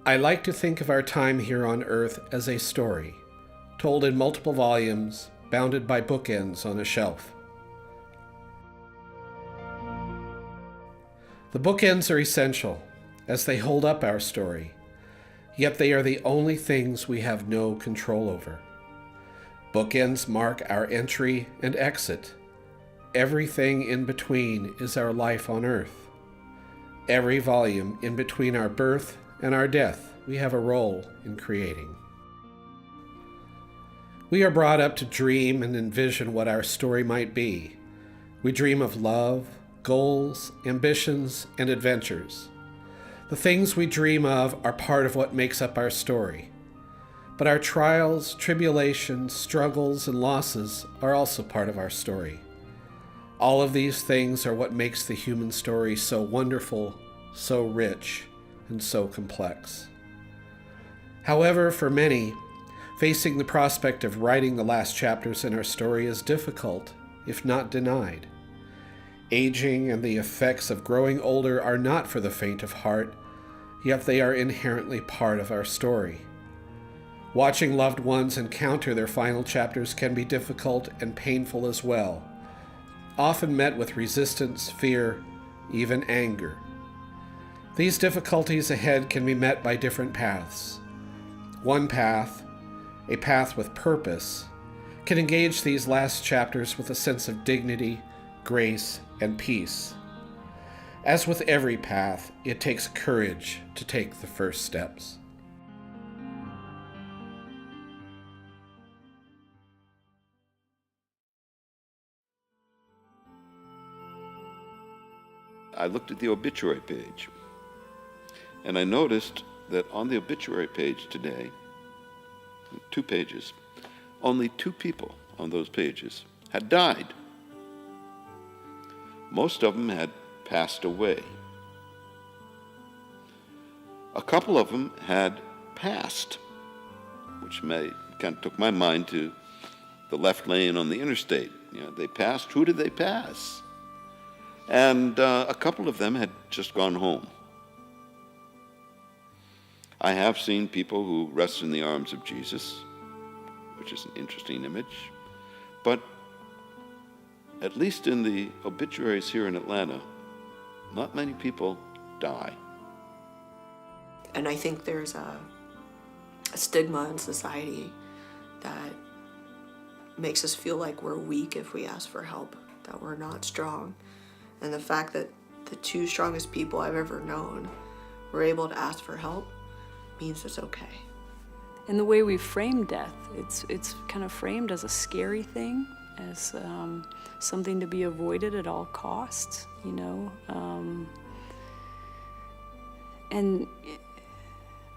I like to think of our time here on Earth as a story, told in multiple volumes, bounded by bookends on a shelf. The bookends are essential, as they hold up our story, yet they are the only things we have no control over. Bookends mark our entry and exit. Everything in between is our life on Earth. Every volume in between our birth and our death, we have a role in creating. We are brought up to dream and envision what our story might be. We dream of love, goals, ambitions, and adventures. The things we dream of are part of what makes up our story. But our trials, tribulations, struggles, and losses are also part of our story. All of these things are what makes the human story so wonderful, so rich, and so complex. However, for many, facing the prospect of writing the last chapters in our story is difficult, if not denied. Aging and the effects of growing older are not for the faint of heart, yet they are inherently part of our story. Watching loved ones encounter their final chapters can be difficult and painful as well, often met with resistance, fear, even anger. These difficulties ahead can be met by different paths. One path, a path with purpose, can engage these last chapters with a sense of dignity, grace, and peace. As with every path, it takes courage to take the first steps. I looked at the obituary page, and I noticed that on the obituary page today, 2 pages, only 2 people on those pages had died. Most of them had passed away. A couple of them had passed, which kind of took my mind to the left lane on the interstate. They passed. Who did they pass? And a couple of them had just gone home. I have seen people who rest in the arms of Jesus, which is an interesting image. But at least in the obituaries here in Atlanta, not many people die. And I think there's a stigma in society that makes us feel like we're weak if we ask for help, that we're not strong. And the fact that the 2 strongest people I've ever known were able to ask for help means it's okay. And the way we frame death, it's kind of framed as a scary thing, as something to be avoided at all costs, and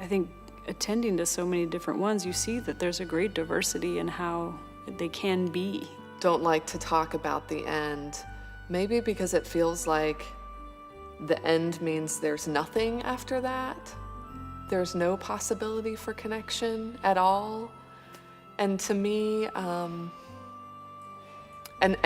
I think attending to so many different ones, you see that there's a great diversity in how they can be. Don't like to talk about the end, maybe because it feels like the end means there's nothing after that. There's no possibility for connection at all. And to me, and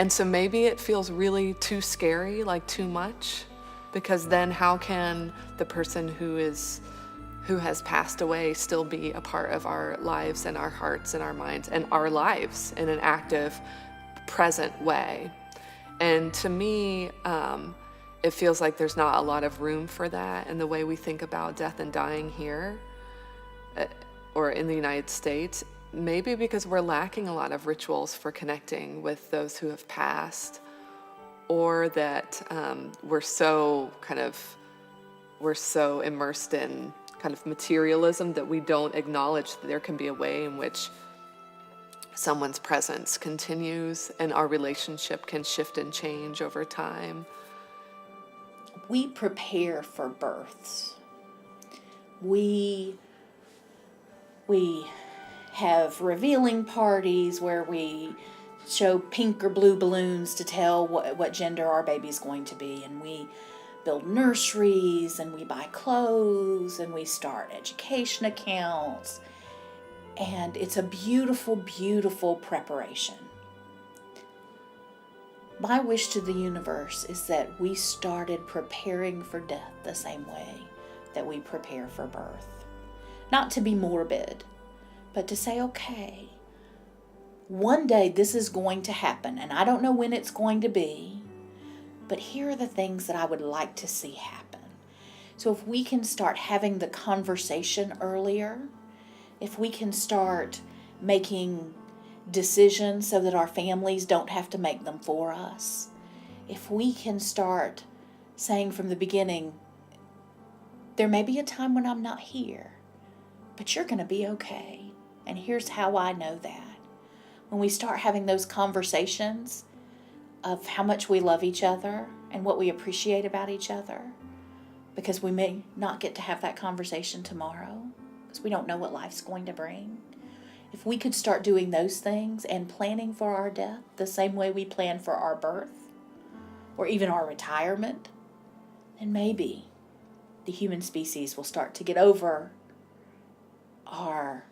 so maybe it feels really too scary, like too much, because then how can the person who has passed away still be a part of our lives and our hearts and our minds and our lives in an active, present way? And to me, it feels like there's not a lot of room for that in the way we think about death and dying here or in the United States. Maybe because we're lacking a lot of rituals for connecting with those who have passed, or that we're so immersed in kind of materialism that we don't acknowledge that there can be a way in which someone's presence continues and our relationship can shift and change over time. We prepare for births. We have revealing parties where we show pink or blue balloons to tell what gender our baby's going to be, and we build nurseries, and we buy clothes, and we start education accounts, and it's a beautiful, beautiful preparation. My wish to the universe is that we started preparing for death the same way that we prepare for birth. Not to be morbid, but to say, okay, one day this is going to happen, and I don't know when it's going to be, but here are the things that I would like to see happen. So if we can start having the conversation earlier, if we can start making decisions so that our families don't have to make them for us, if we can start saying from the beginning, there may be a time when I'm not here, but you're going to be okay. And here's how I know that. When we start having those conversations of how much we love each other and what we appreciate about each other, because we may not get to have that conversation tomorrow, because we don't know what life's going to bring. If we could start doing those things and planning for our death the same way we plan for our birth or even our retirement, then maybe the human species will start to get over our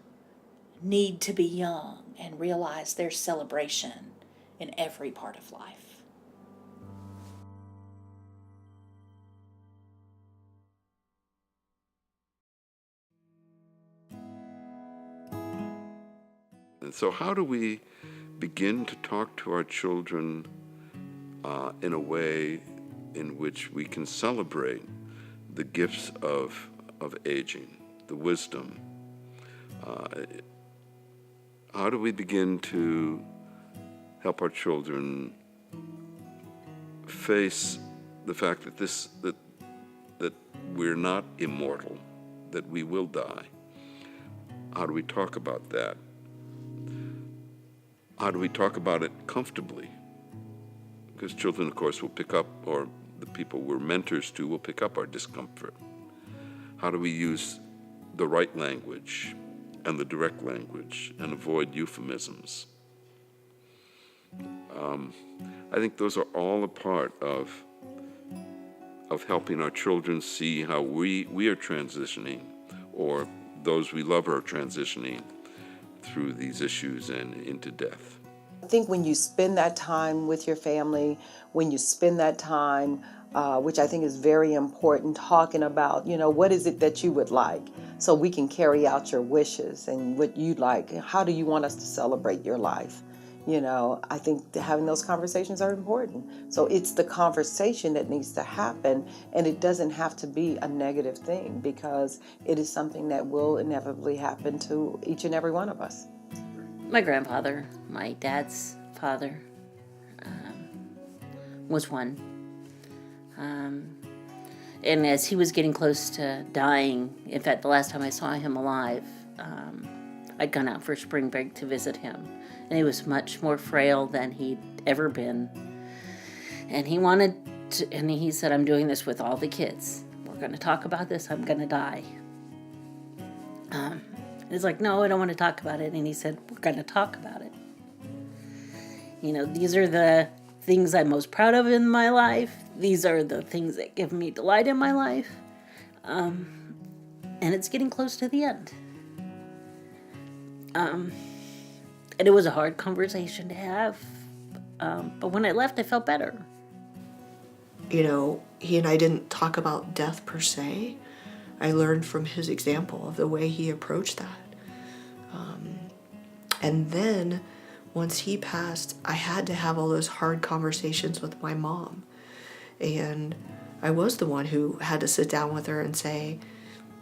need to be young and realize there's celebration in every part of life. And so how do we begin to talk to our children in a way in which we can celebrate the gifts of aging, the wisdom? How do we begin to help our children face the fact that that we're not immortal, that we will die? How do we talk about that? How do we talk about it comfortably? Because children, of course, will pick up, or the people we're mentors to will pick up our discomfort. How do we use the right language and the direct language and avoid euphemisms? I think those are all a part of helping our children see how we are transitioning, or those we love are transitioning through these issues and into death. I think when you spend that time with your family, when you spend that time, which I think is very important, talking about, what is it that you would like, so we can carry out your wishes and what you'd like. How do you want us to celebrate your life? I think having those conversations are important. So it's the conversation that needs to happen, and it doesn't have to be a negative thing, because it is something that will inevitably happen to each and every one of us. My grandfather, my dad's father, was one. And as he was getting close to dying, in fact, the last time I saw him alive, I'd gone out for spring break to visit him. And he was much more frail than he'd ever been. And he wanted to, and he said, I'm doing this with all the kids. We're going to talk about this. I'm going to die. He's like, no, I don't want to talk about it. And he said, we're going to talk about it. These are the things I'm most proud of in my life. These are the things that give me delight in my life. And it's getting close to the end. And it was a hard conversation to have. But when I left, I felt better. He and I didn't talk about death per se. I learned from his example of the way he approached that. And then once he passed, I had to have all those hard conversations with my mom. And I was the one who had to sit down with her and say,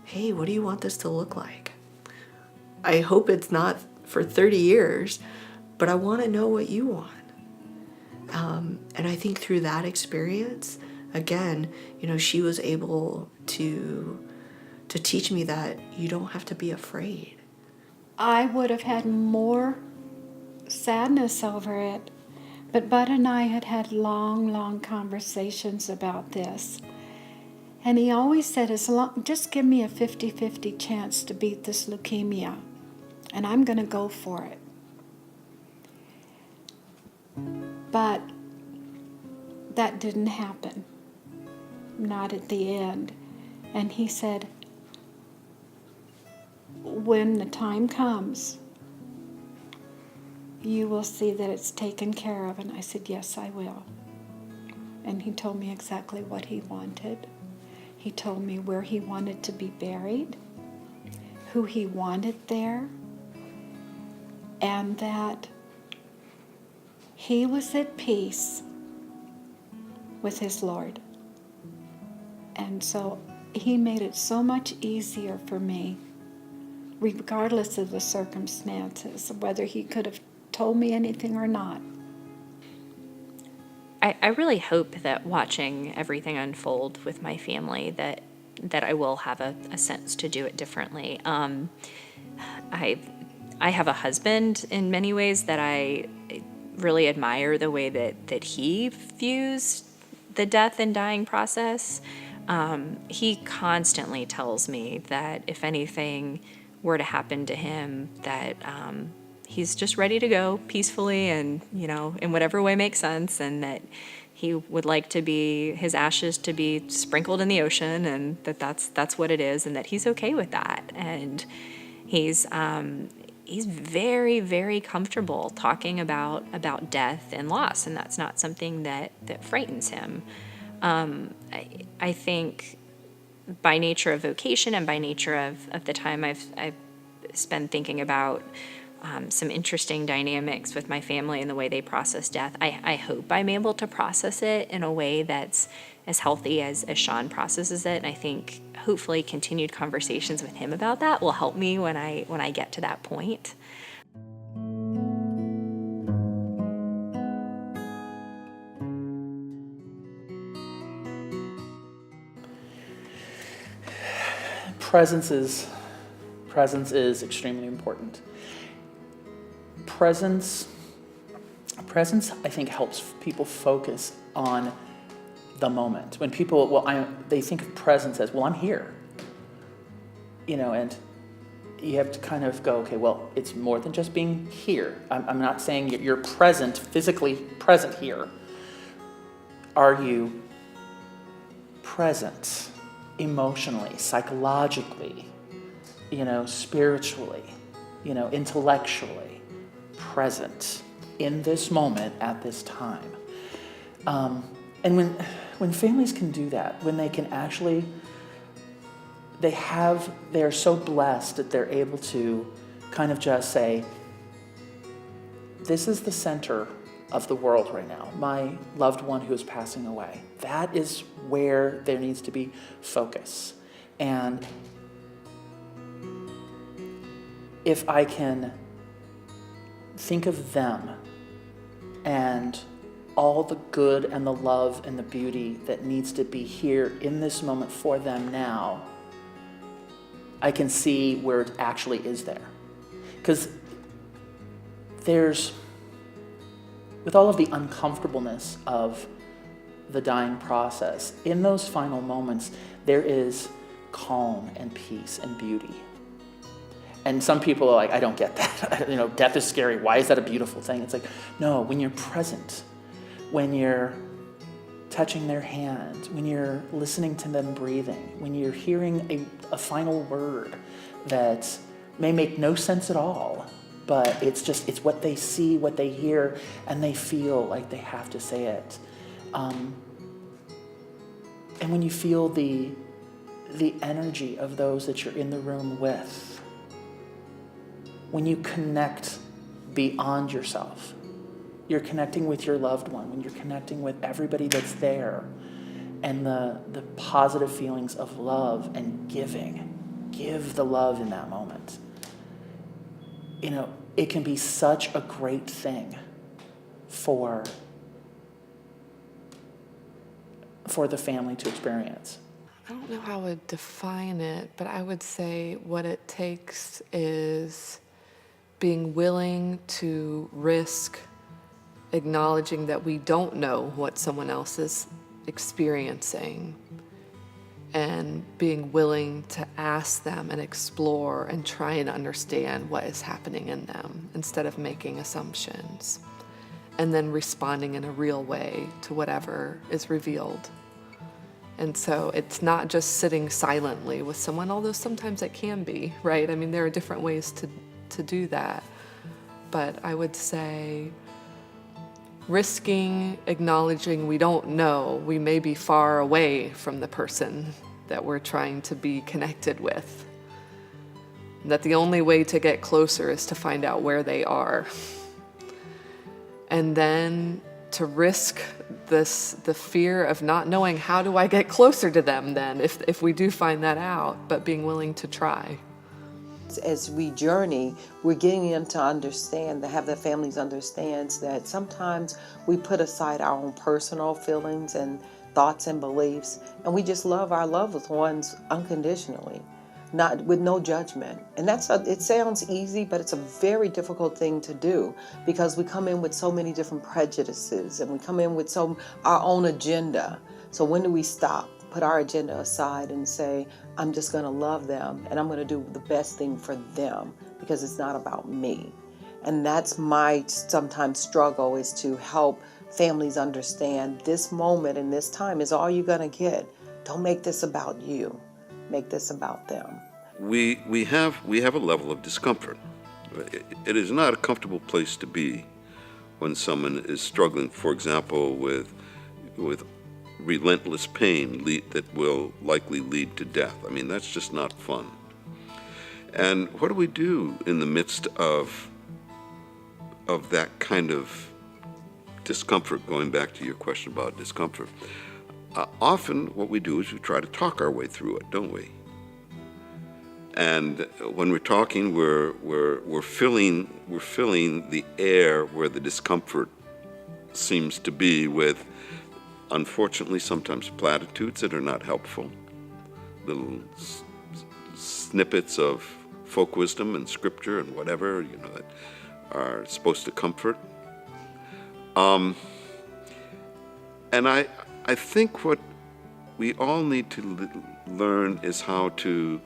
hey, what do you want this to look like? I hope it's not for 30 years, but I want to know what you want. And I think through that experience, again, she was able to teach me that you don't have to be afraid. I would have had more sadness over it, but Bud and I had long, long conversations about this. And he always said, just give me a 50-50 chance to beat this leukemia, and I'm going to go for it. But that didn't happen, not at the end. And he said, when the time comes, you will see that it's taken care of. And I said, yes, I will. And he told me exactly what he wanted. He told me where he wanted to be buried, who he wanted there, and that he was at peace with his Lord. And so he made it so much easier for me, regardless of the circumstances, whether he could have told me anything or not. I really hope that watching everything unfold with my family, that I will have a sense to do it differently. I have a husband in many ways that I really admire the way that he views the death and dying process. He constantly tells me that if anything were to happen to him, that he's just ready to go peacefully and, in whatever way makes sense, and that he would like to be, his ashes to be sprinkled in the ocean, and that's what it is, and that he's okay with that. And he's very, very comfortable talking about death and loss, and that's not something that frightens him. I think by nature of vocation and by nature of the time I've spent thinking about some interesting dynamics with my family and the way they process death, I hope I'm able to process it in a way that's as healthy as Sean processes it. And I think hopefully continued conversations with him about that will help me when I get to that point. Presence is extremely important. Presence, I think, helps people focus on the moment. When people, they think of presence as, I'm here. And you have to kind of go, okay, it's more than just being here. I'm not saying you're present, physically present here. Are you present emotionally, psychologically, spiritually, intellectually present in this moment at this time? And when families can do that, when they can actually, they're so blessed that they're able to kind of just say, this is the center of the world right now, my loved one who is passing away. That is where there needs to be focus. And if I can think of them and all the good and the love and the beauty that needs to be here in this moment for them now, I can see where it actually is there. Because with all of the uncomfortableness of the dying process, in those final moments, there is calm and peace and beauty. And some people are like, I don't get that. Death is scary. Why is that a beautiful thing? It's like, no, when you're present, when you're touching their hand, when you're listening to them breathing, when you're hearing a final word that may make no sense at all, but it's what they see, what they hear, and they feel like they have to say it. And when you feel the energy of those that you're in the room with, when you connect beyond yourself, you're connecting with your loved one, when you're connecting with everybody that's there, and the positive feelings of love and give the love in that moment. It can be such a great thing for the family to experience. I don't know how I would define it, but I would say what it takes is being willing to risk acknowledging that we don't know what someone else is experiencing, and being willing to ask them and explore and try and understand what is happening in them instead of making assumptions, and then responding in a real way to whatever is revealed. And so it's not just sitting silently with someone, although sometimes it can be, right? I mean, there are different ways to do that. But I would say risking acknowledging we don't know, we may be far away from the person that we're trying to be connected with, that the only way to get closer is to find out where they are. And then to risk the fear of not knowing, how do I get closer to them then, if we do find that out, but being willing to try. As we journey, we're getting them to understand, to have the families understand that sometimes we put aside our own personal feelings and thoughts and beliefs, and we just love our loved ones unconditionally, not with no judgment. And it sounds easy, but it's a very difficult thing to do, because we come in with so many different prejudices, and we come in with our own agenda. So when do we stop, put our agenda aside, and say, I'm just going to love them, and I'm going to do the best thing for them, because it's not about me. And that's my sometimes struggle, is to help families understand this moment and this time is all you're going to get. Don't make this about you. Make this about them. We have a level of discomfort. It is not a comfortable place to be when someone is struggling, for example, with relentless pain that will likely lead to death. I mean, that's just not fun. And what do we do in the midst of that kind of discomfort, going back to your question about discomfort? Often what we do is we try to talk our way through it, don't we? And when we're talking, we're filling the air where the discomfort seems to be with, unfortunately, sometimes platitudes that are not helpful, little snippets of folk wisdom and scripture and whatever, that are supposed to comfort. And I think what we all need to learn is how to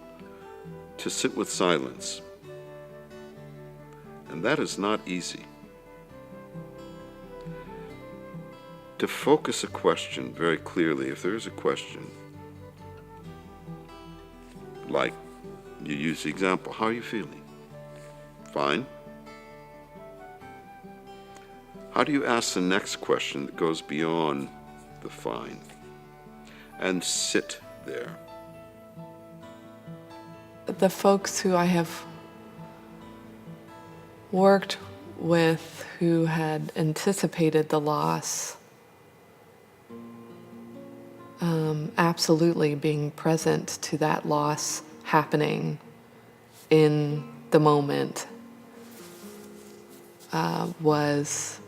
sit with silence. And that is not easy. To focus a question very clearly, if there is a question, like you use the example, how are you feeling? Fine. How do you ask the next question that goes beyond the fine? And sit there. The folks who I have worked with who had anticipated the loss, absolutely being present to that loss happening in the moment was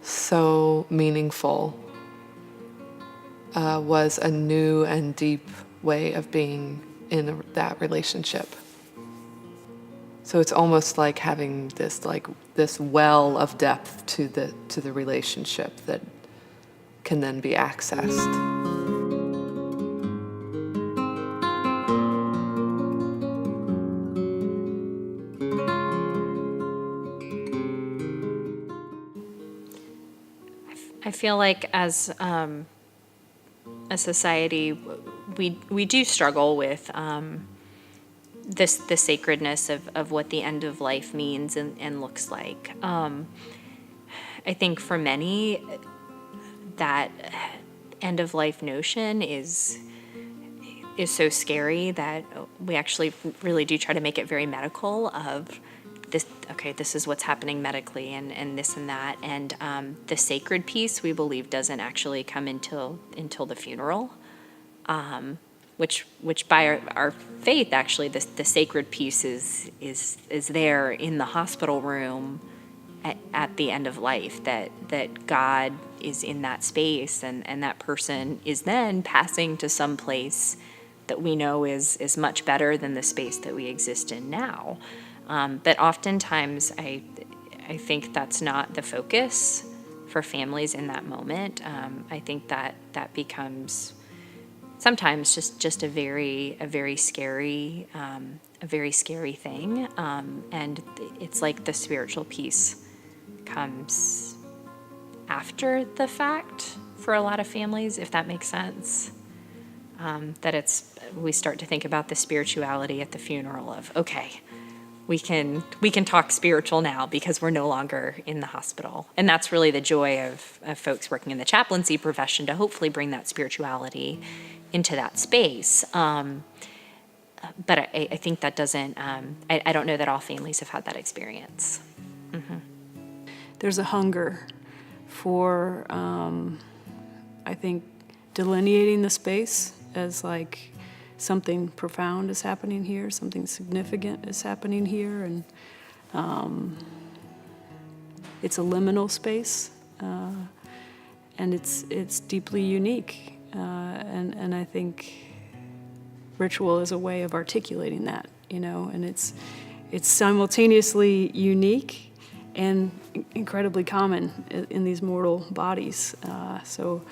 so meaningful, was a new and deep way of being in that relationship. So it's almost like having this well of depth to the relationship that can then be accessed. I feel like as a society, we do struggle with the sacredness of what the end of life means and looks like. I think for many, that end of life notion is so scary that we actually really do try to make it very medical of this. Okay, this is what's happening medically and this and that. And the sacred piece, we believe, doesn't actually come until the funeral. Which by our faith, actually, the sacred piece is there in the hospital room at the end of life, that God is in that space, and that person is then passing to some place that we know is much better than the space that we exist in now. But oftentimes, I think that's not the focus for families in that moment. I think that becomes sometimes just a very scary thing, and it's like the spiritual piece comes after the fact for a lot of families, if that makes sense. That we start to think about the spirituality at the funeral of, okay, we can talk spiritual now because we're no longer in the hospital. And that's really the joy of folks working in the chaplaincy profession, to hopefully bring that spirituality into that space. but I think that doesn't, I don't know that all families have had that experience. There's a hunger for, I think, delineating the space as like something profound is happening here, something significant is happening here, and it's a liminal space, and it's deeply unique, and I think ritual is a way of articulating that, and it's simultaneously unique and incredibly common in these mortal bodies. So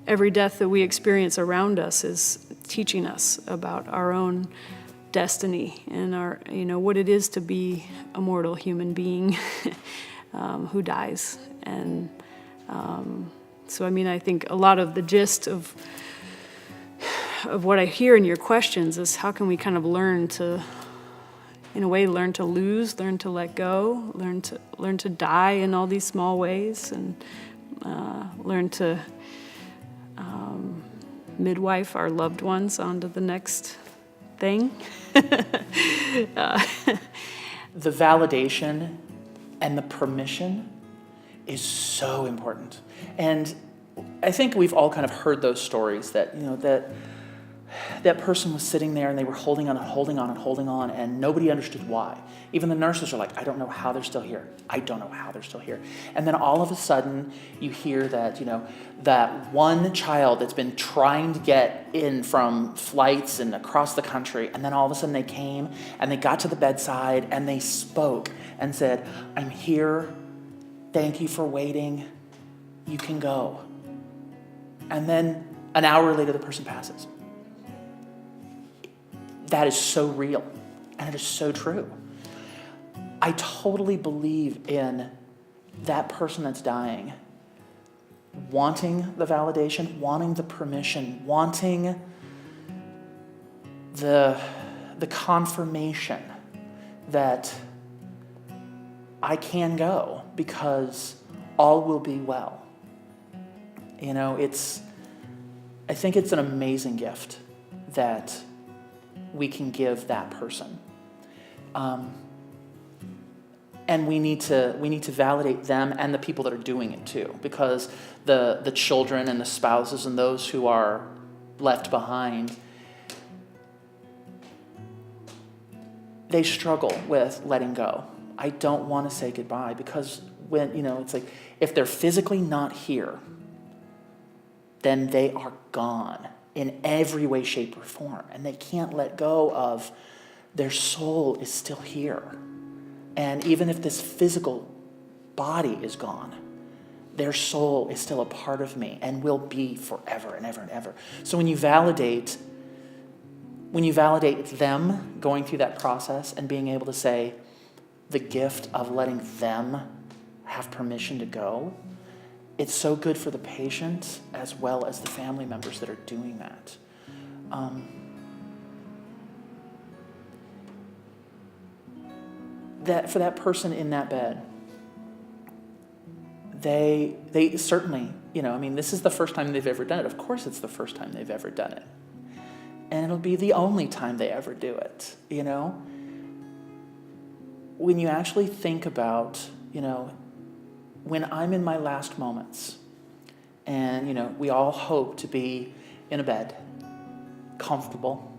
every death that we experience around us is teaching us about our own destiny and our, what it is to be a mortal human being who dies. And so, I think a lot of the gist of what I hear in your questions is how can we kind of learn to lose, learn to let go, learn to die in all these small ways, and learn to midwife our loved ones onto the next thing. The validation and the permission is so important. And I think we've all kind of heard those stories that, that person was sitting there and they were holding on and holding on and holding on, and nobody understood why. Even the nurses are like, I don't know how they're still here. I don't know how they're still here. And then all of a sudden you hear that, that one child that's been trying to get in from flights and across the country, and then all of a sudden they came and they got to the bedside and they spoke and said, I'm here. Thank you for waiting. You can go. And then an hour later, the person passes. That is so real, and it is so true. I totally believe in that person that's dying wanting the validation, wanting the permission, wanting the confirmation that I can go because all will be well. I think it's an amazing gift that we can give that person. And we need to validate them and the people that are doing it too, because the children and the spouses and those who are left behind, they struggle with letting go. I don't want to say goodbye because when, it's like if they're physically not here, then they are gone in every way, shape, or form. And they can't let go of their soul is still here. And even if this physical body is gone, their soul is still a part of me and will be forever and ever and ever. So when you validate them going through that process and being able to say the gift of letting them have permission to go, it's so good for the patient as well as the family members that are doing that. That for that person in that bed, they certainly, this is the first time they've ever done it. Of course it's the first time they've ever done it. And it'll be the only time they ever do it, When you actually think about, when I'm in my last moments, and, we all hope to be in a bed, comfortable,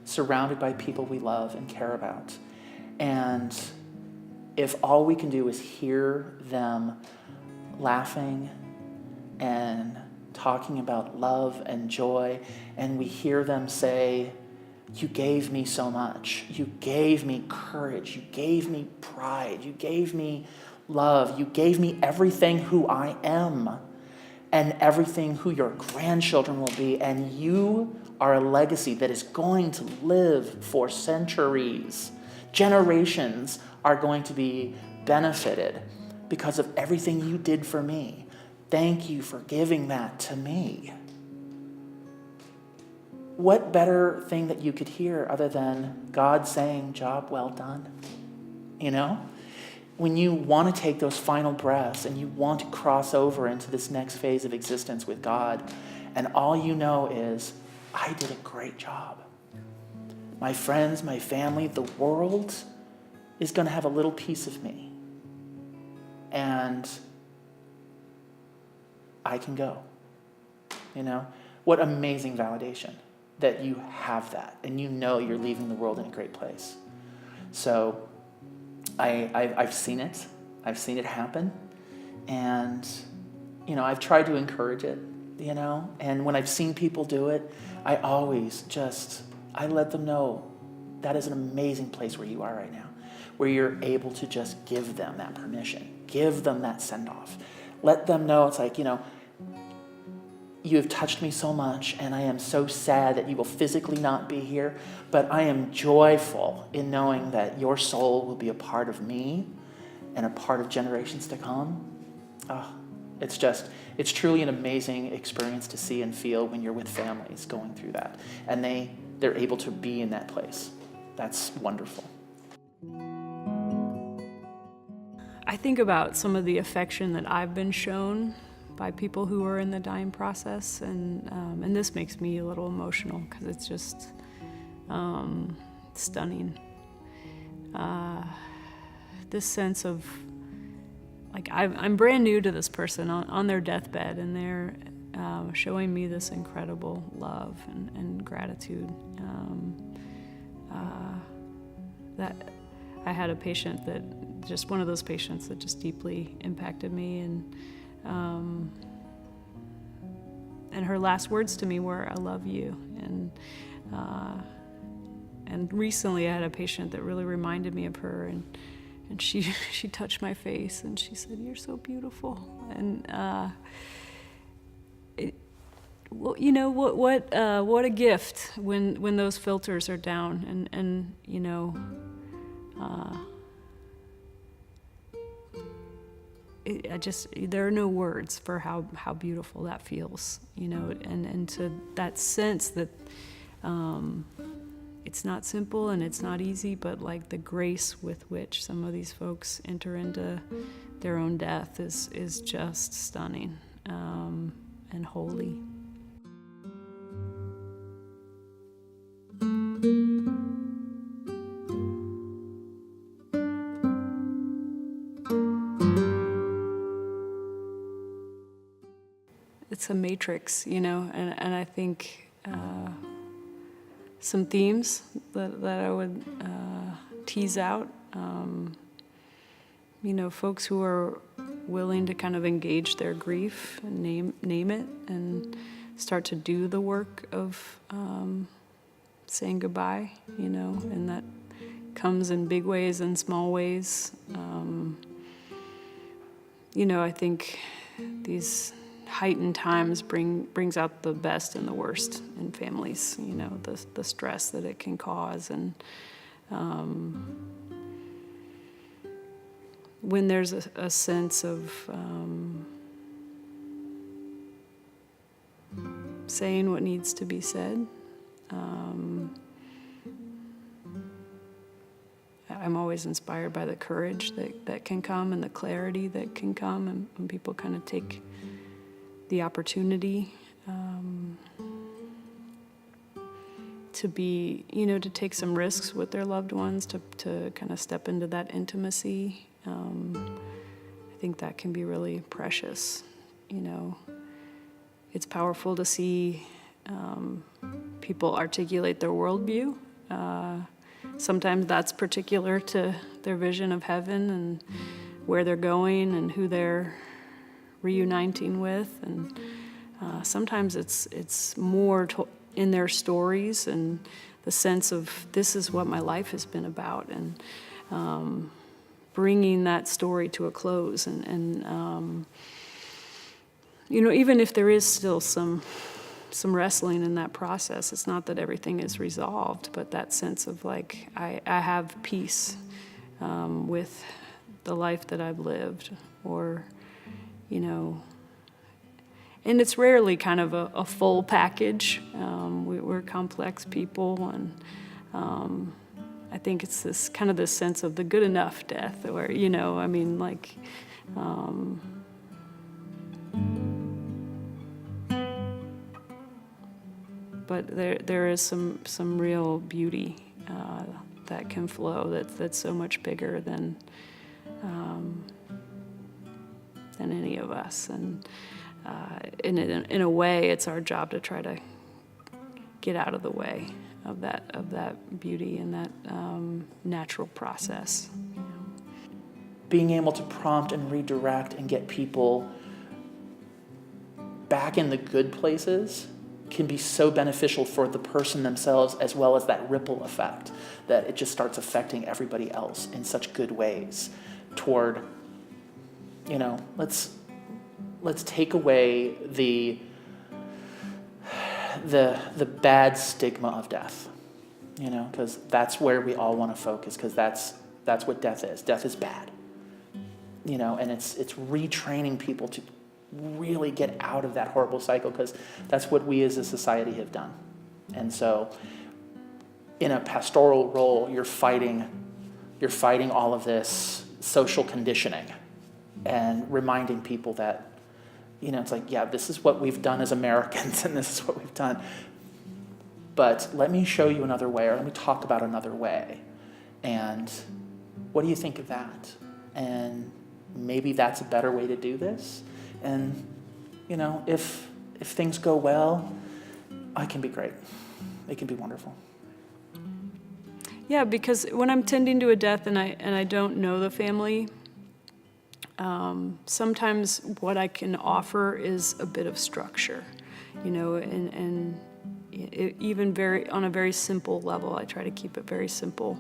surrounded by people we love and care about. And if all we can do is hear them laughing and talking about love and joy, and we hear them say, you gave me so much. You gave me courage. You gave me pride. You gave me love. You gave me everything who I am and everything who your grandchildren will be. And you are a legacy that is going to live for centuries. Generations are going to be benefited because of everything you did for me. Thank you for giving that to me. What better thing that you could hear other than God saying, job well done? When you want to take those final breaths and you want to cross over into this next phase of existence with God, and all you know is, I did a great job. my friends, my family, the world is going to have a little piece of me. And I can go. You know? What amazing validation that you have that and you know you're leaving the world in a great place. So I've seen it. I've seen it happen. And, you know, I've tried to encourage it, you know, and when I've seen people do it, I always I let them know that is an amazing place where you are right now, where you're able to just give them that permission, give them that send-off. Let them know it's like, you know, you have touched me so much, and I am so sad that you will physically not be here, but I am joyful in knowing that your soul will be a part of me and a part of generations to come. Oh, it's truly an amazing experience to see and feel when you're with families going through that, and they're able to be in that place. That's wonderful. I think about some of the affection that I've been shown by people who are in the dying process, and this makes me a little emotional because it's just stunning. This sense of, like, I'm brand new to this person on their deathbed, and they're showing me this incredible love and gratitude. That I had a patient just one of those patients that just deeply impacted me, and her last words to me were, "I love you." And recently I had a patient that really reminded me of her, and she touched my face and she said, "You're so beautiful." And well, you know what a gift when those filters are down, and you know. There are no words for how beautiful that feels, you know, and to that sense that it's not simple and it's not easy, but like the grace with which some of these folks enter into their own death is just stunning and holy. It's a matrix, you know, and I think some themes that I would tease out, you know, folks who are willing to kind of engage their grief and name it and start to do the work of saying goodbye, you know, and that comes in big ways and small ways. You know, I think these heightened times brings out the best and the worst in families, you know, the stress that it can cause, and when there's a sense of saying what needs to be said, I'm always inspired by the courage that can come and the clarity that can come, and when people kind of take the opportunity to be, you know, to take some risks with their loved ones, to kind of step into that intimacy. I think that can be really precious, you know. It's powerful to see people articulate their worldview. Sometimes that's particular to their vision of heaven and where they're going and who they're reuniting with, and sometimes it's more in their stories and the sense of, this is what my life has been about, and bringing that story to a close, and you know, even if there is still some wrestling in that process, it's not that everything is resolved, but that sense of like, I have peace with the life that I've lived, or, you know, and it's rarely kind of a full package. We're complex people, and I think it's this kind of this sense of the good enough death, where, you know, I mean, like, but there is some real beauty that can flow, that's so much bigger than any of us. And in a way, it's our job to try to get out of the way of that beauty and that natural process. You know? Being able to prompt and redirect and get people back in the good places can be so beneficial for the person themselves, as well as that ripple effect, that it just starts affecting everybody else in such good ways toward, let's take away the bad stigma of death, because that's where we all want to focus, because that's what death is. Death is bad, and it's retraining people to really get out of that horrible cycle, because that's what we as a society have done. And so in a pastoral role, you're fighting all of this social conditioning and reminding people that, it's like, yeah, this is what we've done as Americans and this is what we've done. But let me show you another way, or let me talk about another way. And what do you think of that? And maybe that's a better way to do this. And, if things go well, it can be great. It can be wonderful. Yeah, because when I'm tending to a death and I don't know the family, sometimes what I can offer is a bit of structure, and even on a very simple level. I try to keep it very simple,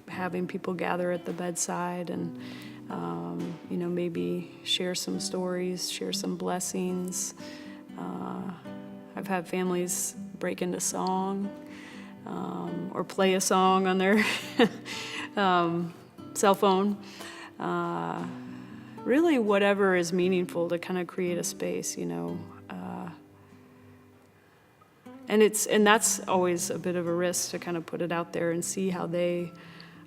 having people gather at the bedside and maybe share some stories, share some blessings. I've had families break into song, or play a song on their cell phone. Really whatever is meaningful to kind of create a space, and that's always a bit of a risk to kind of put it out there and see how they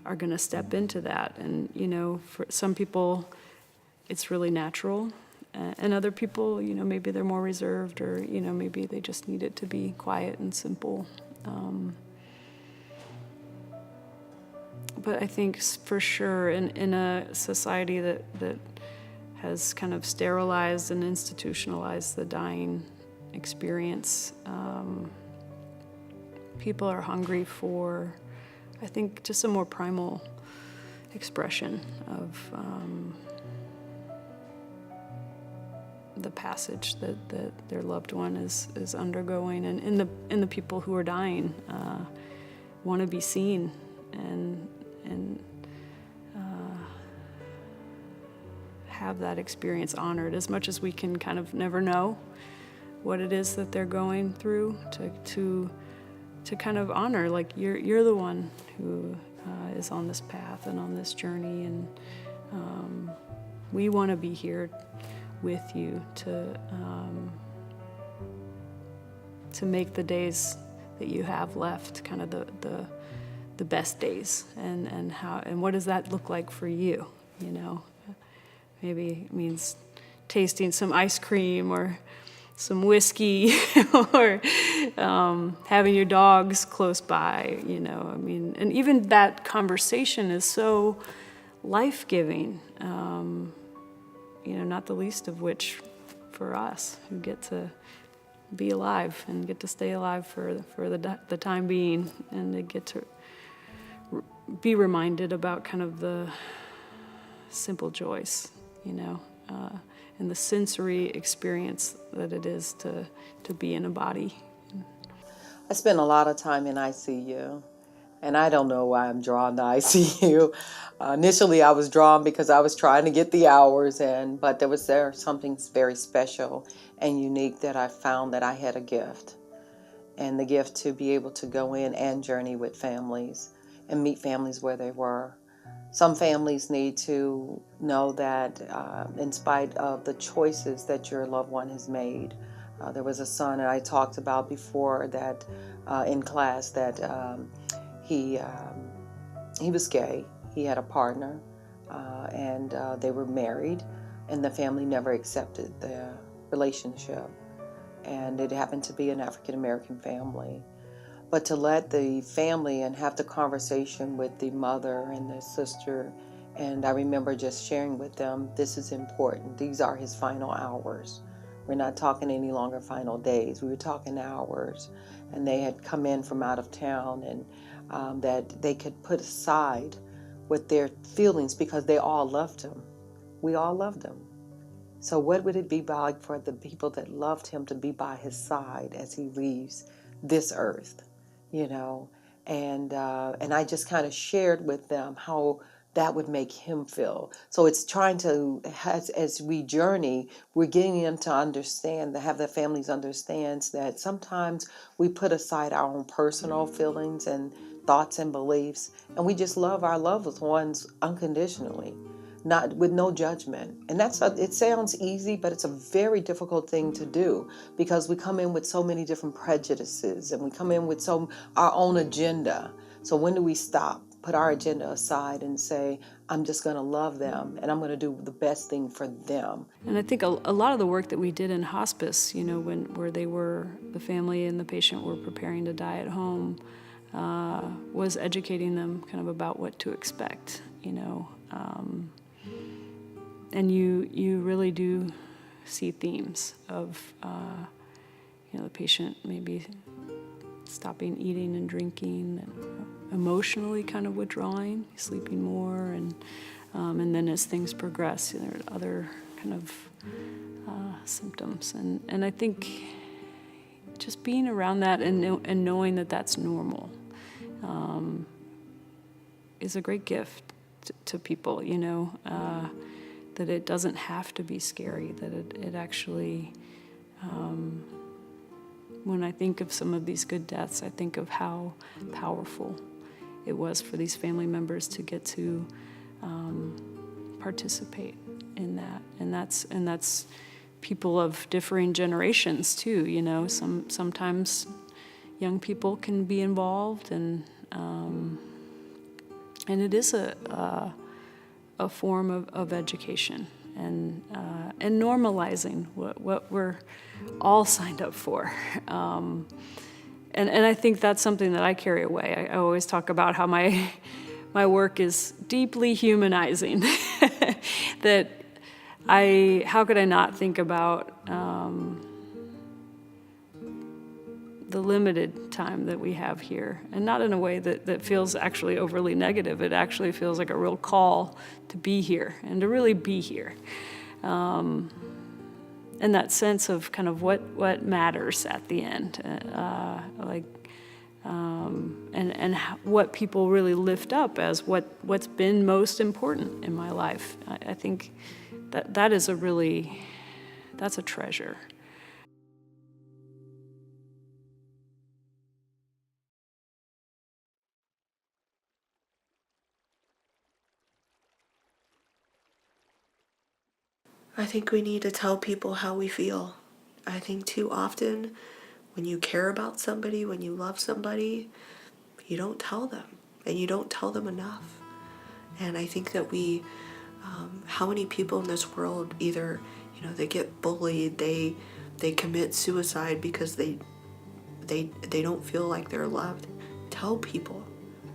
are going to step into that. And, for some people, it's really natural. And other people, maybe they're more reserved, or, maybe they just need it to be quiet and simple. But I think for sure in a society that has kind of sterilized and institutionalized the dying experience, people are hungry for, I think, just a more primal expression of the passage that their loved one is undergoing, and in the people who are dying want to be seen and have that experience honored, as much as we can kind of never know what it is that they're going through, to kind of honor, like, you're the one who is on this path and on this journey, and we want to be here with you to make the days that you have left kind of the best days, and what does that look like for you? Maybe it means tasting some ice cream or some whiskey, or having your dogs close by, and even that conversation is so life-giving, not the least of which for us who get to be alive and get to stay alive for the time being, and they get to be reminded about kind of the simple joys, and the sensory experience that it is to be in a body. I spent a lot of time in ICU, and I don't know why I'm drawn to ICU. Initially, I was drawn because I was trying to get the hours in, but there was something very special and unique that I found, that I had a gift, and the gift to be able to go in and journey with families and meet families where they were. Some families need to know that in spite of the choices that your loved one has made, there was a son that I talked about before that in class that he was gay. He had a partner, and they were married, and the family never accepted the relationship. And it happened to be an African American family. but to let the family and have the conversation with the mother and the sister. And I remember just sharing with them, this is important. These are his final hours. We're not talking any longer final days. We were talking hours. And they had come in from out of town, and that they could put aside with their feelings because they all loved him. We all loved him. So what would it be like for the people that loved him to be by his side as he leaves this earth, you know? And I just kind of shared with them how that would make him feel. So it's trying to, as we journey, we're getting them to understand, to have the families understands that sometimes we put aside our own personal feelings and thoughts and beliefs, and we just love our loved ones unconditionally, not with no judgment. And it sounds easy, but it's a very difficult thing to do because we come in with so many different prejudices and we come in with our own agenda. So when do we stop, put our agenda aside and say, I'm just going to love them and I'm going to do the best thing for them? And I think a lot of the work that we did in hospice, you know, where the family and the patient were preparing to die at home, was educating them kind of about what to expect, you know. And you really do see themes of, you know, the patient maybe stopping eating and drinking, and emotionally kind of withdrawing, sleeping more, and then as things progress, there are other kind of symptoms. And I think just being around that and knowing that that's normal is a great gift to people, you know, that it doesn't have to be scary, that it actually, when I think of some of these good deaths, I think of how powerful it was for these family members to get to participate in that. And that's people of differing generations too, you know. Sometimes young people can be involved, and it is a form of education and normalizing what we're all signed up for. And I think that's something that I carry away. I always talk about how my work is deeply humanizing. That how could I not think about the limited time that we have here, and not in a way that feels actually overly negative. It actually feels like a real call to be here and to really be here. And that sense of kind of what matters at the end, and what people really lift up as what's been most important in my life. I think that is that's a treasure. I think we need to tell people how we feel. I think too often when you care about somebody, when you love somebody, you don't tell them, and you don't tell them enough. And I think that how many people in this world either, you know, they get bullied, they commit suicide because they don't feel like they're loved. Tell people,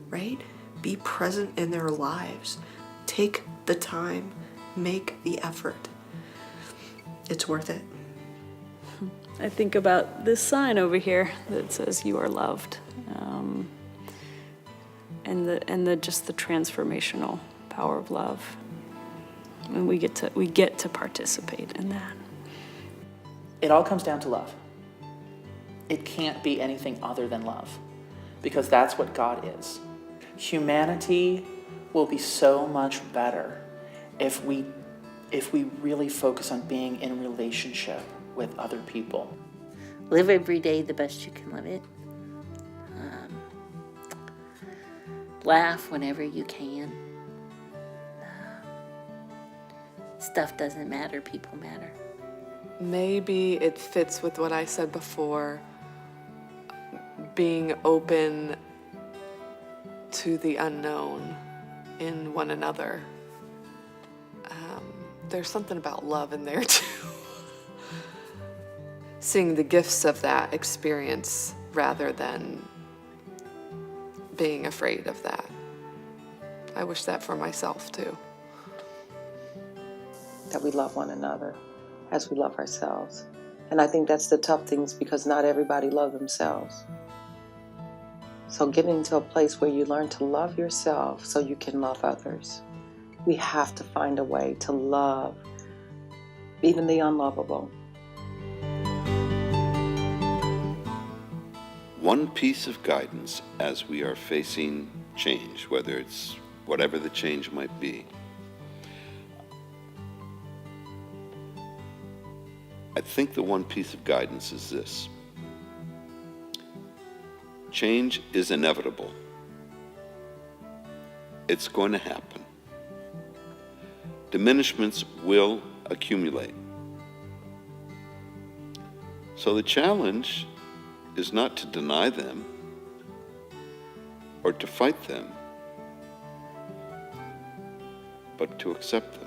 right? Be present in their lives. Take the time, make the effort. It's worth it. I think about this sign over here that says "You are loved," and just the transformational power of love, and we get to participate in that. It all comes down to love. It can't be anything other than love, because that's what God is. Humanity will be so much better if we really focus on being in relationship with other people. Live every day the best you can live it. Laugh whenever you can. Stuff doesn't matter, people matter. Maybe it fits with what I said before, being open to the unknown in one another. There's something about love in there too. Seeing the gifts of that experience rather than being afraid of that. I wish that for myself too. That we love one another as we love ourselves. And I think that's the tough things, because not everybody loves themselves. So getting to a place where you learn to love yourself so you can love others. We have to find a way to love even the unlovable. One piece of guidance as we are facing change, whether it's whatever the change might be. I think the one piece of guidance is this. Change is inevitable. It's going to happen. Diminishments will accumulate. So the challenge is not to deny them or to fight them, but to accept them.